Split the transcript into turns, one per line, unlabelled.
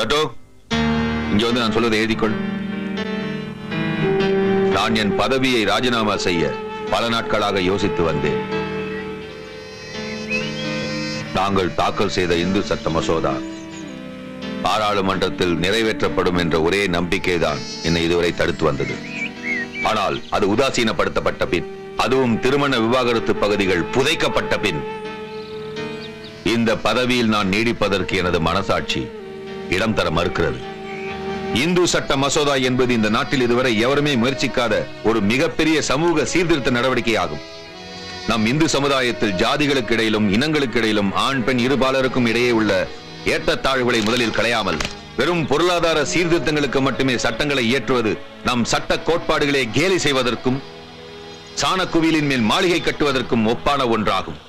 இங்க வந்து நான் சொல்வதை எழுதிக்கொள். நான் என் பதவியை ராஜினாமா செய்ய பல நாட்களாக யோசித்து வந்தேன். நாங்கள் தாக்கல் செய்த இந்து சட்ட மசோதா பாராளுமன்றத்தில் நிறைவேற்றப்படும் என்ற ஒரே நம்பிக்கைதான் என்னை இதுவரை தடுத்து வந்தது. ஆனால் அது உதாசீனப்படுத்தப்பட்ட பின், அதுவும் திருமண விவாகரத்து பகுதிகள் புதைக்கப்பட்ட பின், இந்த பதவியில் நான் நீடிப்பதற்கு எனது மனசாட்சி இடம் தர மறுக்கிறது. இந்து சட்ட மசோதா என்பது இந்த நாட்டில் இதுவரை எவருமே முயற்சிக்காத ஒரு மிகப்பெரிய சமூக சீர்திருத்த நடவடிக்கை ஆகும். நம் இந்து சமுதாயத்தில் ஜாதிகளுக்கு இடையிலும் இனங்களுக்கு இடையிலும் ஆண் பெண் இருபாலருக்கும் இடையே உள்ள ஏற்றத்தாழ்வுகளை முதலில் களையாமல் வெறும் பொருளாதார சீர்திருத்தங்களுக்கு மட்டுமே சட்டங்களை இயற்றுவது நம் சட்ட கோட்பாடுகளை கேலி செய்வதற்கும் சாணக்குவியலின் மேல் மாளிகை கட்டுவதற்கும் ஒப்பான ஒன்றாகும்.